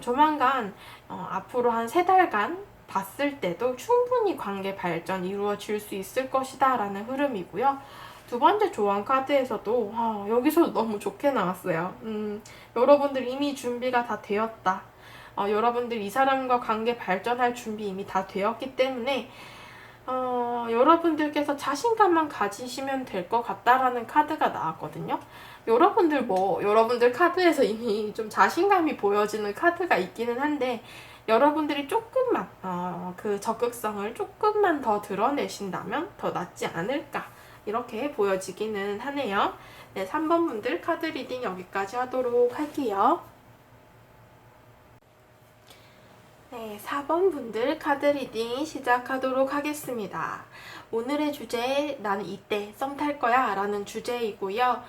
A: 조만간 앞으로 한 3달간 봤을 때도 충분히 관계 발전 이루어질 수 있을 것이다 라는 흐름이고요. 두 번째 조언 카드에서도 여기서도 너무 좋게 나왔어요. 여러분들 이미 준비가 다 되었다. 여러분들 이 사람과 관계 발전할 준비 이미 다 되었기 때문에 여러분들께서 자신감만 가지시면 될 것 같다라는 카드가 나왔거든요. 여러분들 카드에서 이미 좀 자신감이 보여지는 카드가 있기는 한데 여러분들이 조금만 그 적극성을 조금만 더 드러내신다면 더 낫지 않을까 이렇게 보여지기는 하네요. 네, 3번 분들 카드 리딩 여기까지 하도록 할게요. 네, 4번 분들 카드 리딩 시작하도록 하겠습니다. 오늘의 주제 나는 이때 썸 탈 거야 라는 주제이고요.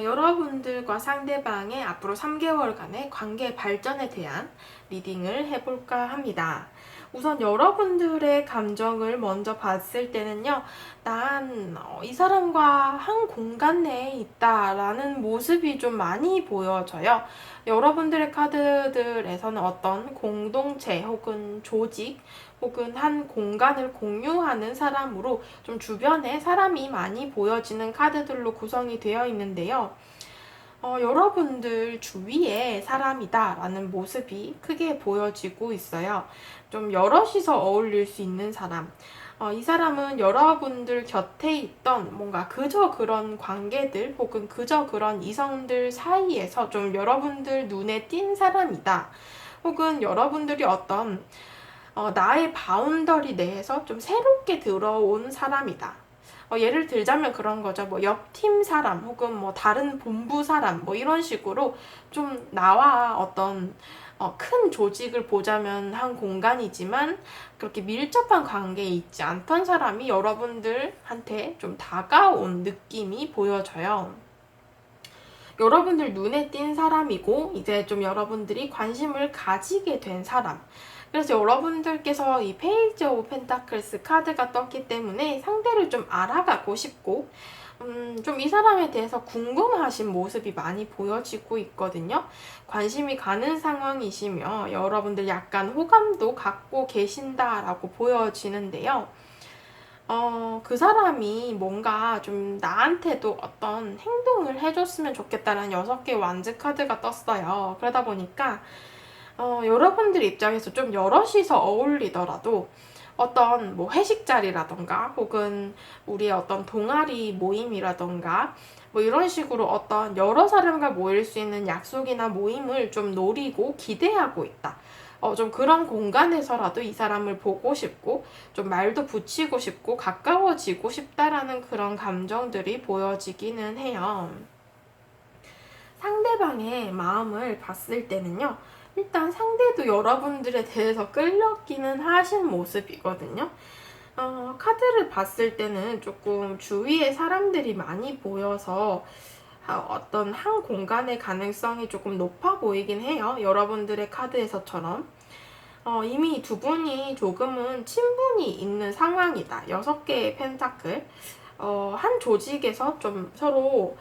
A: 여러분들과 상대방의 앞으로 3개월간의 관계 발전에 대한 리딩을 해볼까 합니다. 우선 여러분들의 감정을 먼저 봤을 때는요, 난 이 사람과 한 공간 내에 있다라는 모습이 좀 많이 보여져요. 여러분들의 카드들에서는 어떤 공동체 혹은 조직 혹은 한 공간을 공유하는 사람으로 좀 주변에 사람이 많이 보여지는 카드들로 구성이 되어 있는데요. 여러분들 주위에 사람이다 라는 모습이 크게 보여지고 있어요. 좀 여럿이서 어울릴 수 있는 사람, 이 사람은 여러분들 곁에 있던 뭔가 그저 그런 관계들 혹은 그저 그런 이성들 사이에서 좀 여러분들 눈에 띈 사람이다. 혹은 여러분들이 어떤 나의 바운더리 내에서 좀 새롭게 들어온 사람이다. 예를 들자면 그런 거죠. 뭐 옆팀 사람 혹은 뭐 다른 본부 사람 뭐 이런 식으로 좀 나와 어떤 큰 조직을 보자면 한 공간이지만 그렇게 밀접한 관계에 있지 않던 사람이 여러분들한테 좀 다가온 느낌이 보여져요. 여러분들 눈에 띈 사람이고 이제 좀 여러분들이 관심을 가지게 된 사람. 그래서 여러분들께서 이 페이지 오브 펜타클스 카드가 떴기 때문에 상대를 좀 알아가고 싶고 좀 이 사람에 대해서 궁금하신 모습이 많이 보여지고 있거든요. 관심이 가는 상황이시며 여러분들 약간 호감도 갖고 계신다라고 보여지는데요. 그 사람이 뭔가 좀 나한테도 어떤 행동을 해줬으면 좋겠다는 6개의 완즈 카드가 떴어요. 그러다 보니까 여러분들 입장에서 좀 여럿이서 어울리더라도 어떤 뭐 회식 자리라던가 혹은 우리의 어떤 동아리 모임이라던가 뭐 이런 식으로 어떤 여러 사람과 모일 수 있는 약속이나 모임을 좀 노리고 기대하고 있다. 좀 그런 공간에서라도 이 사람을 보고 싶고 좀 말도 붙이고 싶고 가까워지고 싶다라는 그런 감정들이 보여지기는 해요. 상대방의 마음을 봤을 때는요. 일단 상대도 여러분들에 대해서 끌렸기는 하신 모습이거든요. 카드를 봤을 때는 조금 주위에 사람들이 많이 보여서 어떤 한 공간의 가능성이 조금 높아 보이긴 해요. 여러분들의 카드에서처럼. 이미 두 분이 조금은 친분이 있는 상황이다. 6개의 펜타클. 한 조직에서 좀 서로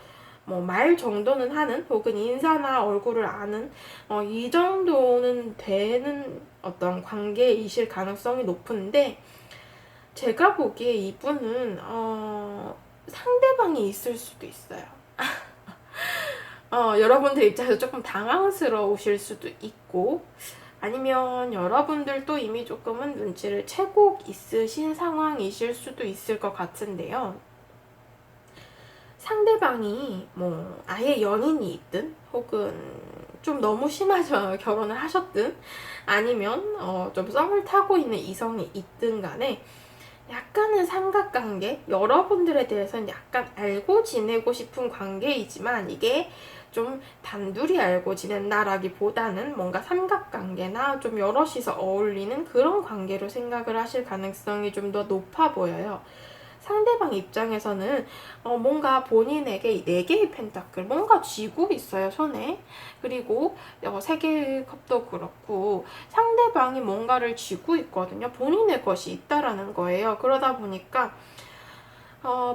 A: 뭐 말 정도는 하는 혹은 인사나 얼굴을 아는 이 정도는 되는 어떤 관계이실 가능성이 높은데 제가 보기에 이분은 상대방이 있을 수도 있어요. 여러분들 입장에서 조금 당황스러우실 수도 있고 아니면 여러분들도 이미 조금은 눈치를 채고 있으신 상황이실 수도 있을 것 같은데요. 상대방이 뭐 아예 연인이 있든 혹은 좀 너무 심하죠. 결혼을 하셨든 아니면 좀 썸을 타고 있는 이성이 있든 간에 약간은 삼각관계, 여러분들에 대해서는 약간 알고 지내고 싶은 관계이지만 이게 좀 단둘이 알고 지낸다라기보다는 뭔가 삼각관계나 좀 여럿이서 어울리는 그런 관계로 생각을 하실 가능성이 좀 더 높아 보여요. 상대방 입장에서는 뭔가 본인에게 이 4개의 펜타클 뭔가 쥐고 있어요, 손에. 그리고 3개의 컵도 그렇고 상대방이 뭔가를 쥐고 있거든요. 본인의 것이 있다라는 거예요. 그러다 보니까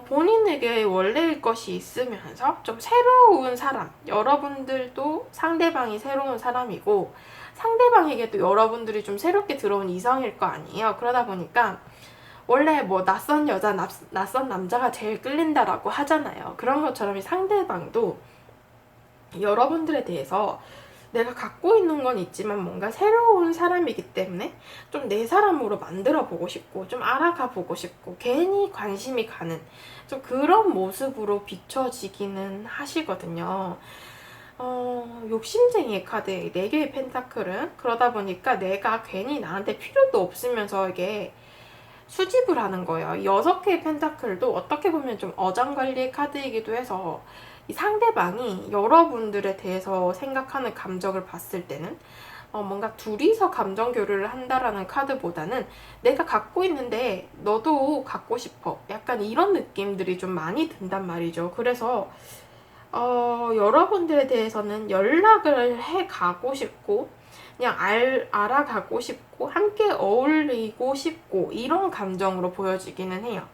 A: 본인에게 원래의 것이 있으면서 좀 새로운 사람, 여러분들도 상대방이 새로운 사람이고 상대방에게도 여러분들이 좀 새롭게 들어온 이성일 거 아니에요. 그러다 보니까 원래 뭐 낯선 여자, 낯선 남자가 제일 끌린다라고 하잖아요. 그런 것처럼 이 상대방도 여러분들에 대해서 내가 갖고 있는 건 있지만 뭔가 새로운 사람이기 때문에 좀 내 사람으로 만들어 보고 싶고 좀 알아가 보고 싶고 괜히 관심이 가는 좀 그런 모습으로 비춰지기는 하시거든요. 욕심쟁이의 카드 4개의 펜타클은 그러다 보니까 내가 괜히 나한테 필요도 없으면서 이게 수집을 하는 거예요. 6개의 펜타클도 어떻게 보면 좀 어장관리의 카드이기도 해서 이 상대방이 여러분들에 대해서 생각하는 감정을 봤을 때는 뭔가 둘이서 감정 교류를 한다라는 카드보다는 내가 갖고 있는데 너도 갖고 싶어. 약간 이런 느낌들이 좀 많이 든단 말이죠. 그래서 여러분들에 대해서는 연락을 해 가고 싶고 그냥 알아가고 싶고 함께 어울리고 싶고 이런 감정으로 보여지기는 해요.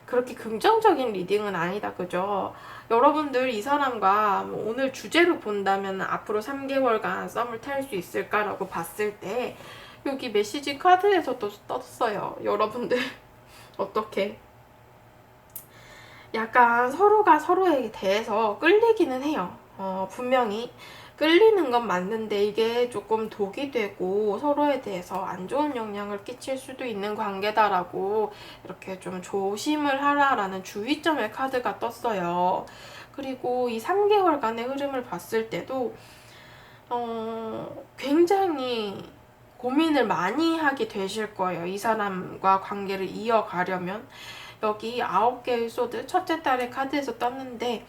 A: 그렇게 긍정적인 리딩은 아니다, 그죠? 여러분들 이 사람과 뭐 오늘 주제로 본다면 앞으로 3개월간 썸을 탈 수 있을까라고 봤을 때 여기 메시지 카드에서도 떴어요. 여러분들 어떻게? 약간 서로가 서로에 대해서 끌리기는 해요. 분명히. 끌리는 건 맞는데 이게 조금 독이 되고 서로에 대해서 안 좋은 영향을 끼칠 수도 있는 관계다라고 이렇게 좀 조심을 하라라는 주의점의 카드가 떴어요. 그리고 이 3개월간의 흐름을 봤을 때도 굉장히 고민을 많이 하게 되실 거예요. 이 사람과 관계를 이어가려면. 여기 9개의 소드 첫째 달의 카드에서 떴는데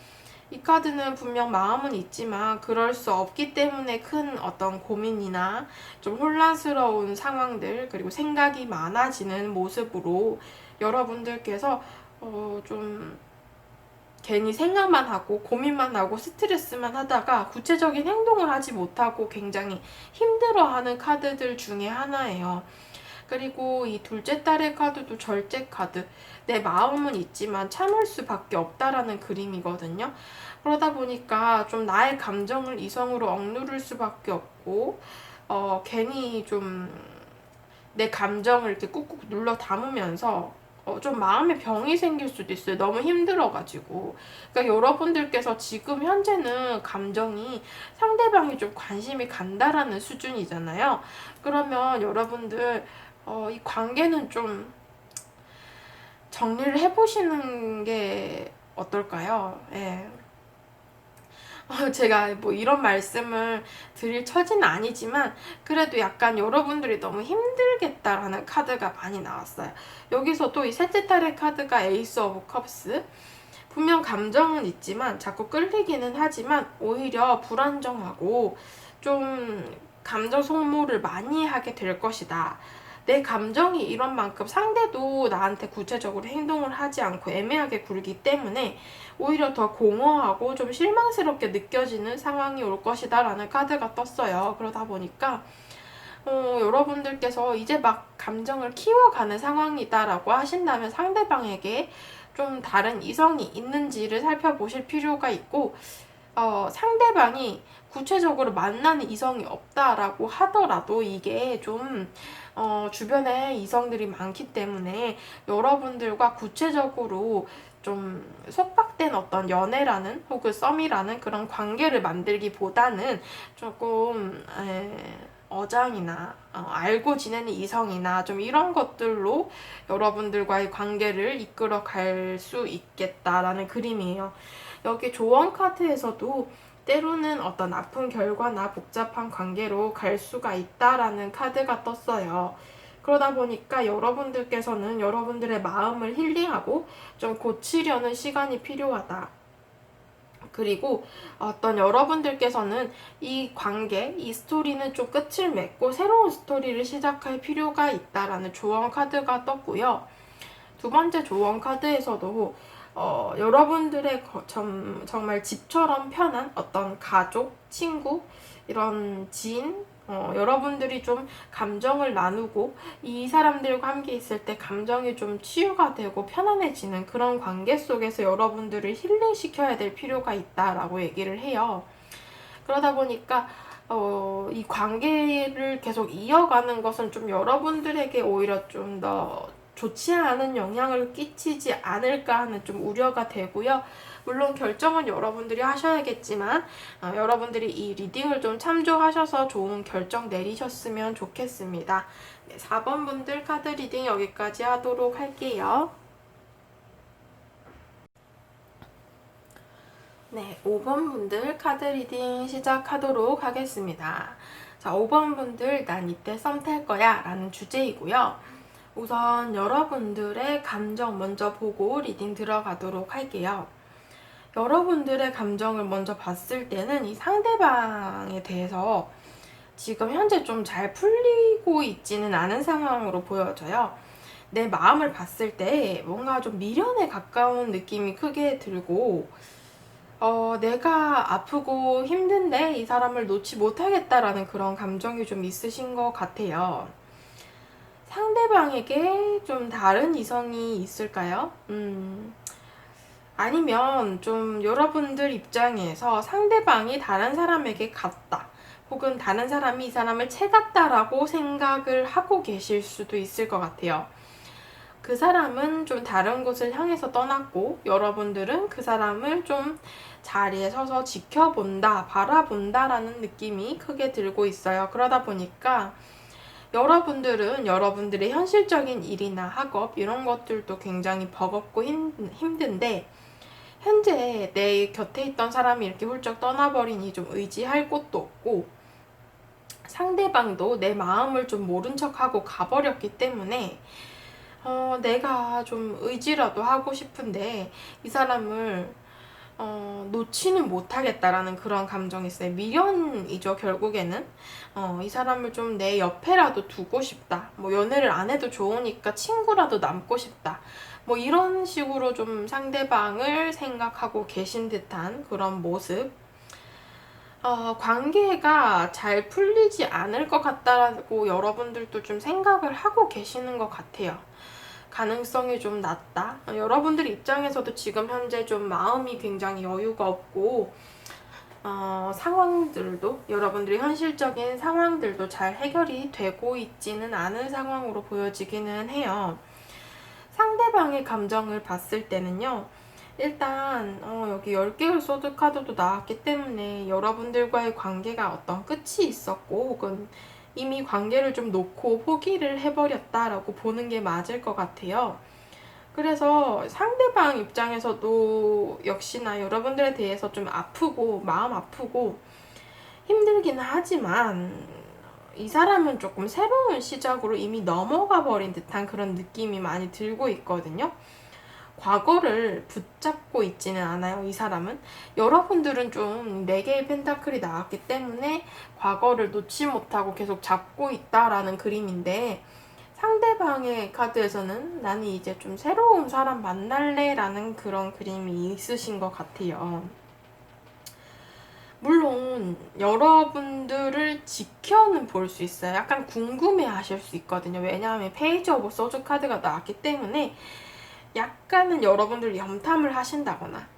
A: 이 카드는 분명 마음은 있지만 그럴 수 없기 때문에 큰 어떤 고민이나 좀 혼란스러운 상황들 그리고 생각이 많아지는 모습으로 여러분들께서 좀 괜히 생각만 하고 고민만 하고 스트레스만 하다가 구체적인 행동을 하지 못하고 굉장히 힘들어하는 카드들 중에 하나예요. 그리고 이 둘째 딸의 카드도 절제 카드. 내 마음은 있지만 참을 수밖에 없다라는 그림이거든요. 그러다 보니까 좀 나의 감정을 이성으로 억누를 수밖에 없고 괜히 좀 내 감정을 이렇게 꾹꾹 눌러 담으면서 좀 마음의 병이 생길 수도 있어요. 너무 힘들어가지고. 그러니까 여러분들께서 지금 현재는 감정이 상대방이 좀 관심이 간다라는 수준이잖아요. 그러면 여러분들 이 관계는 좀 정리를 해보시는 게 어떨까요? 예. 제가 뭐 이런 말씀을 드릴 처지는 아니지만 그래도 약간 여러분들이 너무 힘들겠다라는 카드가 많이 나왔어요. 여기서도 이 셋째 딸의 카드가 에이스 오브 컵스. 분명 감정은 있지만 자꾸 끌리기는 하지만 오히려 불안정하고 좀 감정 소모를 많이 하게 될 것이다. 내 감정이 이런 만큼 상대도 나한테 구체적으로 행동을 하지 않고 애매하게 굴기 때문에 오히려 더 공허하고 좀 실망스럽게 느껴지는 상황이 올 것이다 라는 카드가 떴어요. 그러다 보니까 여러분들께서 이제 막 감정을 키워가는 상황이다라고 하신다면 상대방에게 좀 다른 이성이 있는지를 살펴보실 필요가 있고 상대방이 구체적으로 만나는 이성이 없다라고 하더라도 이게 좀 주변에 이성들이 많기 때문에 여러분들과 구체적으로 좀 속박된 어떤 연애라는 혹은 썸이라는 그런 관계를 만들기보다는 조금 어장이나 알고 지내는 이성이나 좀 이런 것들로 여러분들과의 관계를 이끌어 갈 수 있겠다라는 그림이에요. 여기 조언 카드에서도 때로는 어떤 아픈 결과나 복잡한 관계로 갈 수가 있다라는 카드가 떴어요. 그러다 보니까 여러분들께서는 여러분들의 마음을 힐링하고 좀 고치려는 시간이 필요하다. 그리고 어떤 여러분들께서는 이 관계, 이 스토리는 좀 끝을 맺고 새로운 스토리를 시작할 필요가 있다라는 조언 카드가 떴고요. 두 번째 조언 카드에서도 여러분들의 정말 집처럼 편한 어떤 가족, 친구, 이런 지인, 여러분들이 좀 감정을 나누고 이 사람들과 함께 있을 때 감정이 좀 치유가 되고 편안해지는 그런 관계 속에서 여러분들을 힐링시켜야 될 필요가 있다라고 얘기를 해요. 그러다 보니까 이 관계를 계속 이어가는 것은 좀 여러분들에게 오히려 좀 더 좋지 않은 영향을 끼치지 않을까 하는 좀 우려가 되고요. 물론 결정은 여러분들이 하셔야겠지만 여러분들이 이 리딩을 좀 참조하셔서 좋은 결정 내리셨으면 좋겠습니다. 네, 4번 분들 카드 리딩 여기까지 하도록 할게요. 네, 5번 분들 카드 리딩 시작하도록 하겠습니다. 자, 5번 분들 난 이때 썸 탈 거야 라는 주제이고요. 우선 여러분들의 감정 먼저 보고 리딩 들어가도록 할게요. 여러분들의 감정을 먼저 봤을 때는 이 상대방에 대해서 지금 현재 좀 잘 풀리고 있지는 않은 상황으로 보여져요. 내 마음을 봤을 때 뭔가 좀 미련에 가까운 느낌이 크게 들고 내가 아프고 힘든데 이 사람을 놓지 못하겠다라는 그런 감정이 좀 있으신 것 같아요. 상대방에게 좀 다른 이성이 있을까요? 아니면 좀 여러분들 입장에서 상대방이 다른 사람에게 갔다. 혹은 다른 사람이 이 사람을 채갔다라고 생각을 하고 계실 수도 있을 것 같아요. 그 사람은 좀 다른 곳을 향해서 떠났고 여러분들은 그 사람을 좀 자리에 서서 지켜본다, 바라본다라는 느낌이 크게 들고 있어요. 그러다 보니까 여러분들은 여러분들의 현실적인 일이나 학업 이런 것들도 굉장히 버겁고 힘든데 현재 내 곁에 있던 사람이 이렇게 훌쩍 떠나버리니 좀 의지할 곳도 없고 상대방도 내 마음을 좀 모른 척하고 가버렸기 때문에 내가 좀 의지라도 하고 싶은데 이 사람을 놓지는 못하겠다라는 그런 감정이 있어요. 미련이죠, 결국에는. 이 사람을 좀 내 옆에라도 두고 싶다. 뭐 연애를 안 해도 좋으니까 친구라도 남고 싶다. 뭐 이런 식으로 좀 상대방을 생각하고 계신 듯한 그런 모습. 관계가 잘 풀리지 않을 것 같다라고 여러분들도 좀 생각을 하고 계시는 것 같아요. 가능성이 좀 낮다. 여러분들 입장에서도 지금 현재 좀 마음이 굉장히 여유가 없고 상황들도 여러분들의 현실적인 상황들도 잘 해결이 되고 있지는 않은 상황으로 보여지기는 해요. 상대방의 감정을 봤을 때는요. 일단 여기 10개의 소드 카드도 나왔기 때문에 여러분들과의 관계가 어떤 끝이 있었고 혹은 이미 관계를 좀 놓고 포기를 해버렸다라고 보는 게 맞을 것 같아요. 그래서 상대방 입장에서도 역시나 여러분들에 대해서 좀 아프고 마음 아프고 힘들기는 하지만 이 사람은 조금 새로운 시작으로 이미 넘어가 버린 듯한 그런 느낌이 많이 들고 있거든요. 과거를 붙잡고 있지는 않아요, 이 사람은. 여러분들은 좀 4개의 펜타클이 나왔기 때문에 과거를 놓지 못하고 계속 잡고 있다라는 그림인데 상대방의 카드에서는 나는 이제 좀 새로운 사람 만날래 라는 그런 그림이 있으신 것 같아요. 물론 여러분들을 지켜는 볼 수 있어요. 약간 궁금해 하실 수 있거든요. 왜냐하면 페이지 오브 소드 카드가 나왔기 때문에 약간은 여러분들 염탐을 하신다거나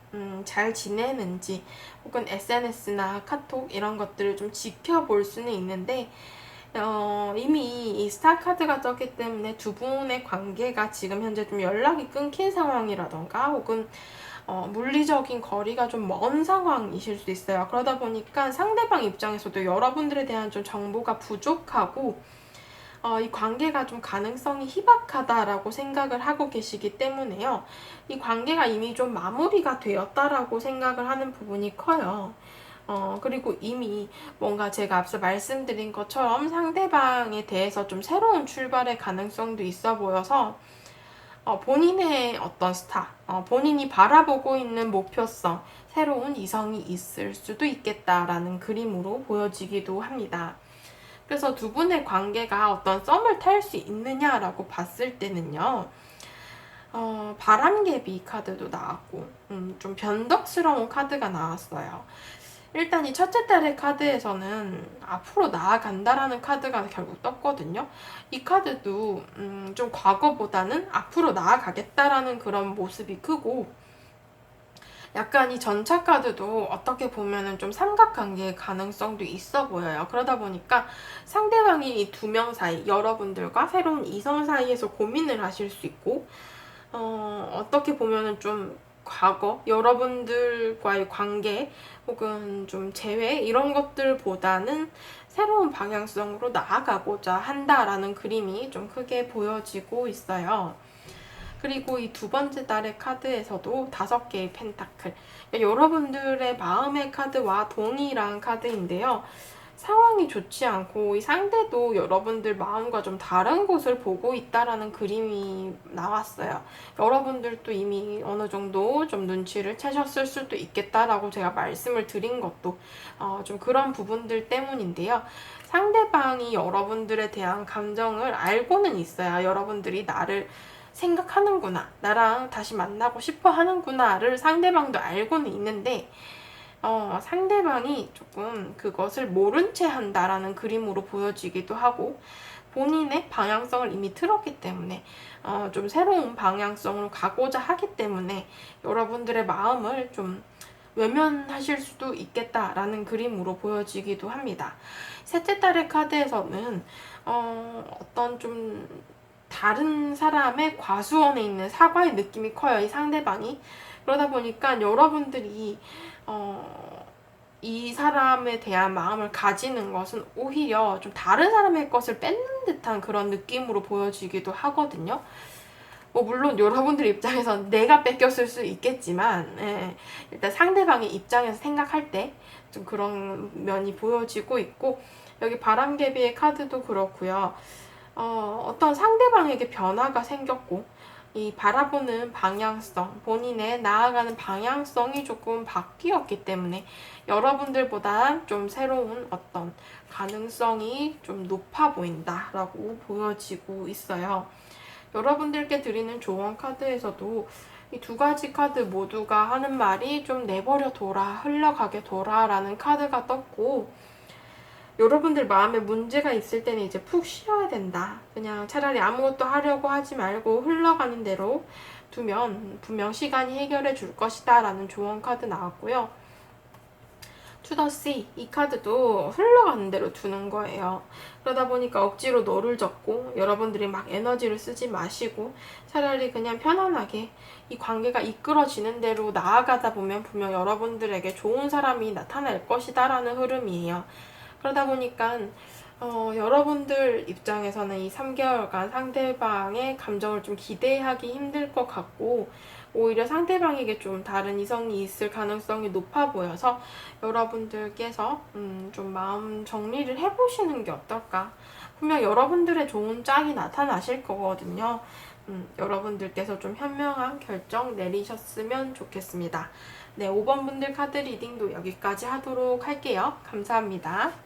A: 잘 지내는지 혹은 SNS나 카톡 이런 것들을 좀 지켜볼 수는 있는데 이미 이 스타 카드가 떴기 때문에 두 분의 관계가 지금 현재 좀 연락이 끊긴 상황이라던가 혹은 물리적인 거리가 좀 먼 상황이실 수 있어요. 그러다 보니까 상대방 입장에서도 여러분들에 대한 좀 정보가 부족하고 이 관계가 좀 가능성이 희박하다라고 생각을 하고 계시기 때문에요. 이 관계가 이미 좀 마무리가 되었다라고 생각을 하는 부분이 커요. 그리고 이미 뭔가 제가 앞서 말씀드린 것처럼 상대방에 대해서 좀 새로운 출발의 가능성도 있어 보여서 본인의 어떤 스타, 본인이 바라보고 있는 목표성, 새로운 이성이 있을 수도 있겠다라는 그림으로 보여지기도 합니다. 그래서 두 분의 관계가 어떤 썸을 탈 수 있느냐라고 봤을 때는요. 바람개비 카드도 나왔고 좀 변덕스러운 카드가 나왔어요. 일단 이 첫째 달의 카드에서는 앞으로 나아간다라는 카드가 결국 떴거든요. 이 카드도 좀 과거보다는 앞으로 나아가겠다라는 그런 모습이 크고 약간 이 전차 카드도 어떻게 보면은 좀 삼각관계의 가능성도 있어 보여요. 그러다 보니까 상대방이 이 두 명 사이, 여러분들과 새로운 이성 사이에서 고민을 하실 수 있고, 어떻게 보면은 좀 과거, 여러분들과의 관계, 혹은 좀 재회, 이런 것들보다는 새로운 방향성으로 나아가고자 한다라는 그림이 좀 크게 보여지고 있어요. 그리고 이 두 번째 달의 카드에서도 5개의 펜타클. 여러분들의 마음의 카드와 동일한 카드인데요. 상황이 좋지 않고 이 상대도 여러분들 마음과 좀 다른 곳을 보고 있다라는 그림이 나왔어요. 여러분들도 이미 어느 정도 좀 눈치를 채셨을 수도 있겠다라고 제가 말씀을 드린 것도 좀 그런 부분들 때문인데요. 상대방이 여러분들에 대한 감정을 알고는 있어요. 여러분들이 나를 생각하는구나, 나랑 다시 만나고 싶어 하는구나를 상대방도 알고는 있는데 상대방이 조금 그것을 모른 채 한다라는 그림으로 보여지기도 하고 본인의 방향성을 이미 틀었기 때문에 좀 새로운 방향성으로 가고자 하기 때문에 여러분들의 마음을 좀 외면하실 수도 있겠다라는 그림으로 보여지기도 합니다. 셋째 달의 카드에서는 어떤 좀 다른 사람의 과수원에 있는 사과의 느낌이 커요. 이 상대방이. 그러다 보니까 여러분들이 이 사람에 대한 마음을 가지는 것은 오히려 좀 다른 사람의 것을 뺏는 듯한 그런 느낌으로 보여지기도 하거든요. 뭐 물론 여러분들 입장에선 내가 뺏겼을 수 있겠지만 일단 상대방의 입장에서 생각할 때 좀 그런 면이 보여지고 있고, 여기 바람개비의 카드도 그렇고요. 어떤 상대방에게 변화가 생겼고 이 바라보는 방향성, 본인의 나아가는 방향성이 조금 바뀌었기 때문에 여러분들보다 좀 새로운 어떤 가능성이 좀 높아 보인다라고 보여지고 있어요. 여러분들께 드리는 조언 카드에서도 이 두 가지 카드 모두가 하는 말이 좀 내버려 둬라, 흘러가게 둬라 라는 카드가 떴고, 여러분들 마음에 문제가 있을 때는 이제 푹 쉬어야 된다. 그냥 차라리 아무것도 하려고 하지 말고 흘러가는 대로 두면 분명 시간이 해결해 줄 것이다 라는 조언 카드 나왔고요. 투더씨, 이 카드도 흘러가는 대로 두는 거예요. 그러다 보니까 억지로 너를 젓고 여러분들이 막 에너지를 쓰지 마시고 차라리 그냥 편안하게 이 관계가 이끌어지는 대로 나아가다 보면 분명 여러분들에게 좋은 사람이 나타날 것이다 라는 흐름이에요. 그러다 보니까 여러분들 입장에서는 이 3개월간 상대방의 감정을 좀 기대하기 힘들 것 같고, 오히려 상대방에게 좀 다른 이성이 있을 가능성이 높아 보여서 여러분들께서 좀 마음 정리를 해보시는 게 어떨까. 분명 여러분들의 좋은 짝이 나타나실 거거든요. 여러분들께서 좀 현명한 결정 내리셨으면 좋겠습니다. 네, 5번 분들 카드 리딩도 여기까지 하도록 할게요. 감사합니다.